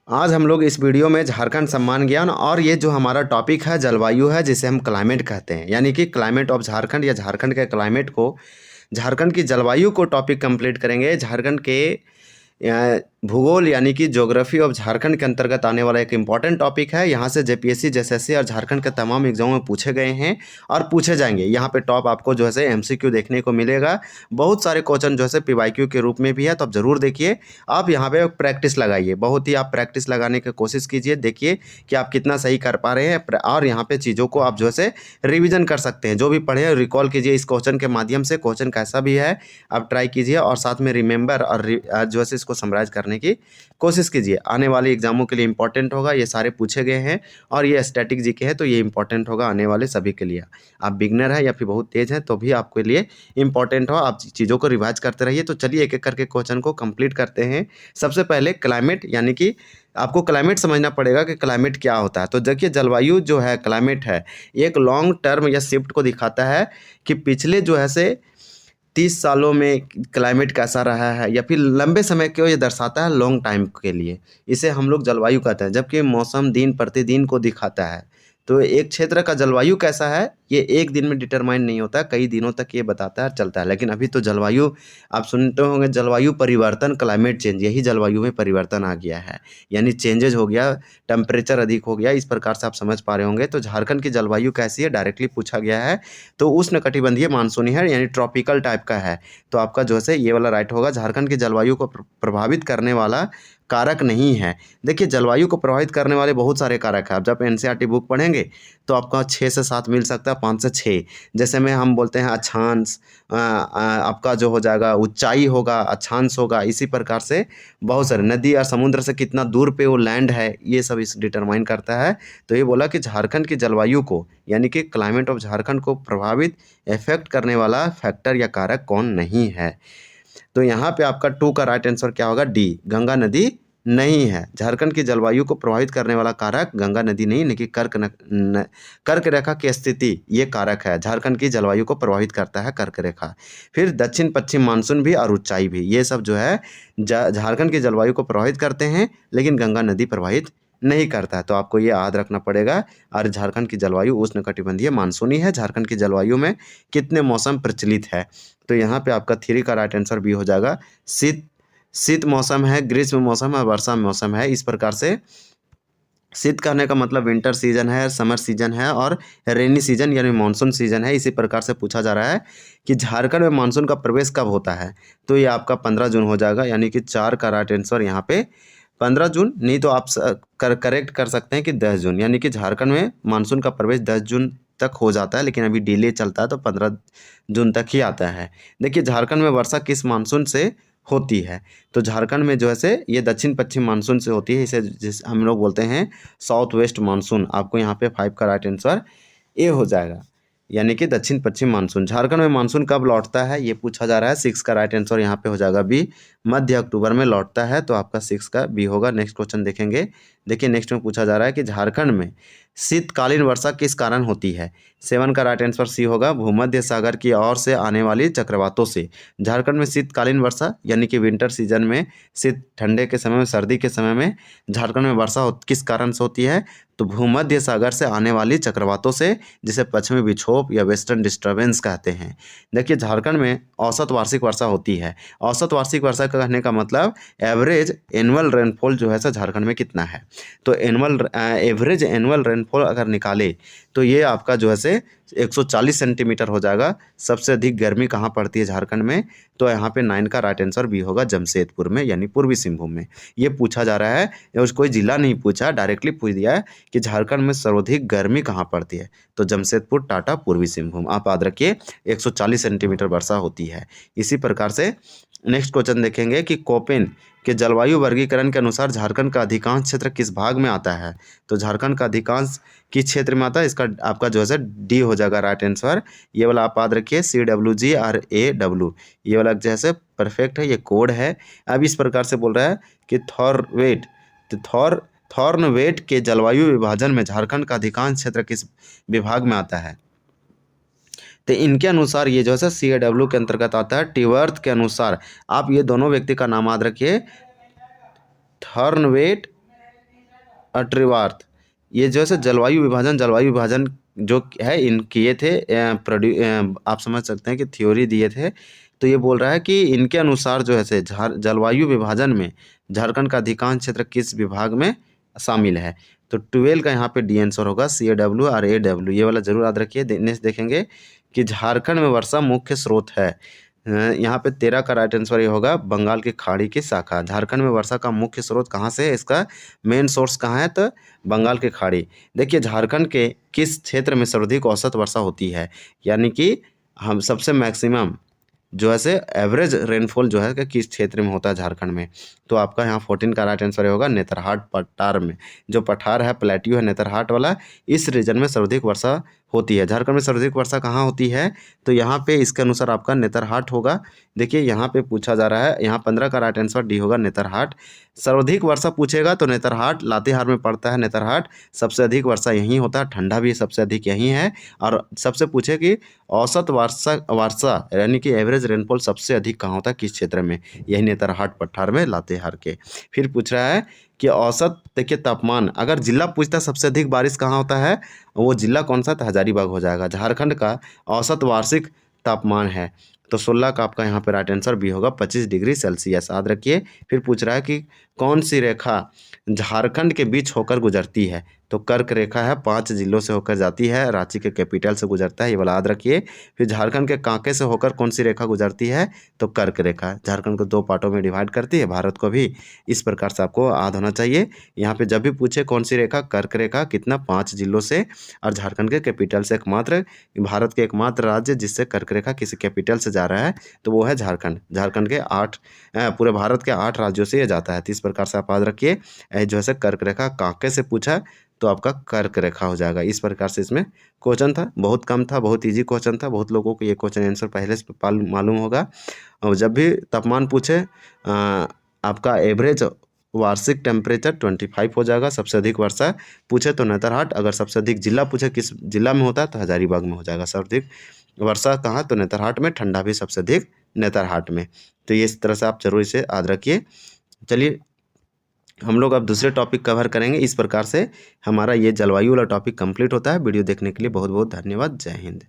आज हम लोग इस वीडियो में झारखंड सम्मान ज्ञान और ये जो हमारा टॉपिक है जलवायु है, जिसे हम क्लाइमेट कहते हैं, यानी कि क्लाइमेट ऑफ झारखंड या झारखंड के क्लाइमेट को, झारखंड की जलवायु को टॉपिक कंप्लीट करेंगे। झारखंड के भूगोल यानी कि ज्योग्राफी ऑफ झारखंड के अंतर्गत आने वाला एक इम्पॉर्टेंट टॉपिक है। यहाँ से जेपीएससी, जेएसएससी और झारखंड के तमाम एग्जामों में पूछे गए हैं और पूछे जाएंगे। यहाँ पे टॉप आपको जो है एमसीक्यू देखने को मिलेगा। बहुत सारे क्वेश्चन जो है पीवाईक्यू के रूप में भी है, तो आप ज़रूर देखिए। आप यहाँ पे प्रैक्टिस लगाइए, बहुत ही आप प्रैक्टिस लगाने की कोशिश कीजिए। देखिए कि आप कितना सही कर पा रहे हैं और यहाँ पे चीज़ों को आप जो है रिविजन कर सकते हैं। जो भी पढ़े रिकॉल कीजिए इस क्वेश्चन के माध्यम से। क्वेश्चन कैसा भी है आप ट्राई कीजिए और साथ में रिमेंबर और जो है इसको समराइज करने की कोशिश कीजिए। आने वाले एग्जामों के लिए इंपॉर्टेंट होगा, ये सारे पूछे गए हैं और ये स्टैटिक जीके है, तो ये इंपॉर्टेंट होगा आने वाले सभी के लिए। आप बिगनर है या फिर बहुत तेज हैं तो भी आपके लिए इंपॉर्टेंट हो। आप चीज़ों को रिवाइज करते रहिए। तो चलिए एक एक करके क्वेश्चन को कंप्लीट करते हैं। सबसे पहले क्लाइमेट, यानी कि आपको क्लाइमेट समझना पड़ेगा कि क्लाइमेट क्या होता है। तो देखिए जलवायु जो है, क्लाइमेट है, एक लॉन्ग टर्म या शिफ्ट को दिखाता है कि पिछले जो है से 30 सालों में क्लाइमेट कैसा रहा है, या फिर लंबे समय को ये दर्शाता है, लॉन्ग टाइम के लिए। इसे हम लोग जलवायु कहते हैं। जबकि मौसम दिन प्रतिदिन को दिखाता है। तो एक क्षेत्र का जलवायु कैसा है ये एक दिन में डिटरमाइन नहीं होता, कई दिनों तक ये बताता है, चलता है। लेकिन अभी तो जलवायु आप सुनते होंगे, जलवायु परिवर्तन, क्लाइमेट चेंज, यही जलवायु में परिवर्तन आ गया है, यानी चेंजेज हो गया, टेम्परेचर अधिक हो गया। इस प्रकार से आप समझ पा रहे होंगे। तो झारखंड की जलवायु कैसी है डायरेक्टली पूछा गया है, तो उष्णकटिबंधीय मानसूनी है, यानी ट्रॉपिकल टाइप का है। तो आपका जो है ये वाला राइट होगा। झारखंड की जलवायु को प्रभावित करने वाला कारक नहीं है। देखिए जलवायु को प्रभावित करने वाले बहुत सारे कारक हैं। आप जब एनसीईआरटी बुक पढ़ेंगे तो आपका 6 से 7 मिल सकता है, 5 से 6। जैसे में हम बोलते हैं अक्षांश, आपका जो हो जाएगा ऊंचाई होगा, अक्षांश होगा। इसी प्रकार से बहुत सारे नदी और समुद्र से कितना दूर पे वो लैंड है, ये सब इस डिटरमाइन करता है। तो ये बोला कि झारखंड की जलवायु को, यानी कि क्लाइमेट ऑफ झारखंड को प्रभावित इफेक्ट करने वाला फैक्टर या कारक कौन नहीं है। तो यहाँ पे आपका 2 का राइट आंसर क्या होगा, डी, गंगा नदी नहीं है। झारखंड की जलवायु को प्रभावित करने वाला कारक गंगा नदी नहीं, लेकिन कर्क रेखा की स्थिति ये कारक है। झारखंड की जलवायु को प्रभावित करता है कर्क रेखा। फिर दक्षिण पश्चिम मानसून भी और ऊंचाई भी, ये सब जो है झारखंड की जलवायु को प्रभावित करते हैं, लेकिन गंगा नदी प्रभावित नहीं करता है। तो आपको ये याद रखना पड़ेगा। और झारखंड की जलवायु उष्णकटिबंधीय मानसूनी है। झारखंड की जलवायु में कितने मौसम प्रचलित है, तो यहाँ पे आपका 3 का राइट आंसर बी हो जाएगा। शीत मौसम है, ग्रीष्म मौसम है, वर्षा मौसम है। इस प्रकार से शीत कहने का मतलब विंटर सीजन है, समर सीजन है और रेनी सीजन यानी मानसून सीजन है। इसी प्रकार से पूछा जा रहा है कि झारखंड में मानसून का प्रवेश कब होता है, तो ये आपका 15 जून हो जाएगा, यानी कि 4 का राइट आंसर यहाँ पे 15 जून। नहीं तो आप करेक्ट कर सकते हैं कि 10 जून, यानी कि झारखंड में मानसून का प्रवेश 10 जून तक हो जाता है, लेकिन अभी डिले चलता है तो 15 जून तक ही आता है। देखिए झारखंड में वर्षा किस मानसून से होती है, तो झारखंड में जो है से ये दक्षिण पश्चिम मानसून से होती है। इसे जिस हम लोग बोलते हैं साउथ वेस्ट मानसून। आपको यहाँ पे 5 का राइट आंसर ए हो जाएगा, यानी कि दक्षिण पश्चिम मानसून। झारखंड में मानसून कब लौटता है ये पूछा जा रहा है। 6 का राइट आंसर यहाँ पे हो जाएगा बी, मध्य अक्टूबर में लौटता है, तो आपका 6 का बी होगा। नेक्स्ट क्वेश्चन देखेंगे। देखिए नेक्स्ट में पूछा जा रहा है कि झारखंड में शीतकालीन वर्षा किस कारण होती है। 7 का राइट आंसर सी होगा, भूमध्य सागर की ओर से आने वाली चक्रवातों से। झारखंड में शीतकालीन वर्षा यानी कि विंटर सीजन में, शीत ठंडे के समय में, सर्दी के समय में झारखंड में वर्षा किस कारण से होती है, तो भूमध्य सागर से आने वाली चक्रवातों से, जिसे पश्चिमी विक्षोभ या वेस्टर्न डिस्टर्बेंस कहते हैं। देखिए झारखंड में औसत वार्षिक वर्षा होती है। औसत वार्षिक वर्षा कहने का मतलब एवरेज एनुअल रेनफॉल जो है झारखंड में कितना है। तो एवरेज एनुअल रेनफॉल अगर निकाले तो ये आपका जो है 140 सेंटीमीटर हो जाएगा। सबसे अधिक गर्मी कहाँ पड़ती है झारखंड में, तो यहाँ पे 9 का राइट आंसर भी होगा, जमशेदपुर में, यानी पूर्वी सिंहभूम में। ये पूछा जा रहा है, कोई जिला नहीं पूछा, डायरेक्टली पूछ दिया है कि झारखंड में सर्वाधिक गर्मी कहाँ पड़ती है, तो जमशेदपुर, टाटा, पूर्वी सिंहभूम। आप याद रखिए 140 सेंटीमीटर वर्षा होती है। इसी प्रकार से नेक्स्ट क्वेश्चन देखेंगे कि कोपेन के जलवायु वर्गीकरण के अनुसार झारखंड का अधिकांश क्षेत्र किस भाग में आता है, तो झारखंड का अधिकांश किस क्षेत्र में आता है, इसका आपका जो है डी हो जाएगा राइट आंसर। ये वाला आप याद रखिए, CWGRAW, ये वाला जैसे परफेक्ट है, ये कोड है। अब इस प्रकार से बोल रहा है कि थॉर्नवेट के जलवायु विभाजन में झारखंड का अधिकांश क्षेत्र किस विभाग में आता है, तो इनके अनुसार ये जो है CAW के अंतर्गत आता है। टीवर्थ के अनुसार आप ये दोनों व्यक्ति का नाम याद रखिए, थॉर्नवेट अट्रीवार्थ, ये जो है सो जलवायु विभाजन जो है इन किए थे, आप समझ सकते हैं कि थ्योरी दिए थे। तो ये बोल रहा है कि इनके अनुसार जो है से जलवायु विभाजन में झारखंड का अधिकांश क्षेत्र किस विभाग में शामिल है। तो 12 का यहाँ पे डी आंसर होगा CAW और AW, ये वाला जरूर याद रखिए। नेक्स्ट देखेंगे कि झारखंड में वर्षा मुख्य स्रोत है। यहाँ पे 13 का राइट आंसर ये होगा बंगाल की खाड़ी की शाखा। झारखंड में वर्षा का मुख्य स्रोत कहाँ से है, इसका मेन सोर्स कहाँ है, तो बंगाल की खाड़ी। देखिए झारखंड के किस क्षेत्र में सर्वाधिक औसत वर्षा होती है, यानी कि हम सबसे मैक्सिमम जो है से एवरेज रेनफॉल जो है कि किस क्षेत्र में होता है झारखंड में। तो आपका यहाँ 14 का राइट आंसर होगा नेतरहाट पठार में। जो पठार है, प्लेट्यू है नेतरहाट वाला, इस रीजन में सर्वाधिक वर्षा होती है। झारखंड में सर्वाधिक वर्षा कहाँ होती है, तो यहाँ पे इसके अनुसार आपका नेतरहाट होगा। देखिए यहाँ पे पूछा जा रहा है, यहाँ 15 का राइट आंसर डी होगा नेतरहाट। सर्वाधिक वर्षा पूछेगा तो नेतरहाट लातेहार में पड़ता है। नेतरहाट सबसे अधिक वर्षा यहीं होता है, ठंडा भी सबसे अधिक यहीं है। और सबसे पूछे कि औसत वर्षा यानी कि एवरेज रेनफॉल सबसे अधिक कहाँ होता है, किस क्षेत्र में, यही नेतरहाट पठार में लातेहार के। फिर पूछ रहा है कि औसत, देखिए तापमान, अगर जिला पूछता है सबसे अधिक बारिश कहाँ होता है, वो जिला कौन सा, तो हजारीबाग हो जाएगा। झारखंड का औसत वार्षिक तापमान है तो 16 का आपका यहाँ पे राइट आंसर भी होगा 25 डिग्री सेल्सियस, याद रखिए। फिर पूछ रहा है कि कौन सी रेखा झारखंड के बीच होकर गुजरती है, तो कर्क रेखा है, 5 जिलों से होकर जाती है, रांची के कैपिटल से गुजरता है, ये वाला याद रखिए। फिर झारखंड के कांके से होकर कौन सी रेखा गुजरती है, तो कर्क रेखा। झारखंड को 2 पार्टों में डिवाइड करती है, भारत को भी। इस प्रकार से आपको याद होना चाहिए। यहाँ पे जब भी पूछे कौन सी रेखा, कर्क रेखा, कितना, 5 जिलों से, और झारखंड के कैपिटल से। एकमात्र भारत के एकमात्र राज्य जिससे कर्क रेखा किसी कैपिटल से जा रहा है तो वो है झारखंड। झारखंड के 8 पूरे भारत के 8 राज्यों से ये जाता है। तो इस प्रकार से आप याद रखिए। जो है कर्क रेखा कांके से पूछा तो आपका कर्क रेखा हो जाएगा। इस प्रकार से इसमें क्वेश्चन था, बहुत कम था, बहुत इजी क्वेश्चन था। बहुत लोगों को ये क्वेश्चन आंसर पहले से मालूम होगा। और जब भी तापमान पूछे आपका एवरेज वार्षिक टेम्परेचर 25 हो जाएगा। सबसे अधिक वर्षा पूछे तो नेतरहाट, अगर सबसे अधिक जिला पूछे किस जिला में होता है तो हजारीबाग में हो जाएगा। सर्वाधिक वर्षा कहाँ, तो नेतरहाट में। ठंडा भी सबसे अधिक नेतरहाट में। तो ये इस तरह से आप जरूर इसे याद रखिए। चलिए हम लोग अब दूसरे टॉपिक कवर करेंगे। इस प्रकार से हमारा ये जलवायु वाला टॉपिक कंप्लीट होता है। वीडियो देखने के लिए बहुत बहुत धन्यवाद। जय हिंद।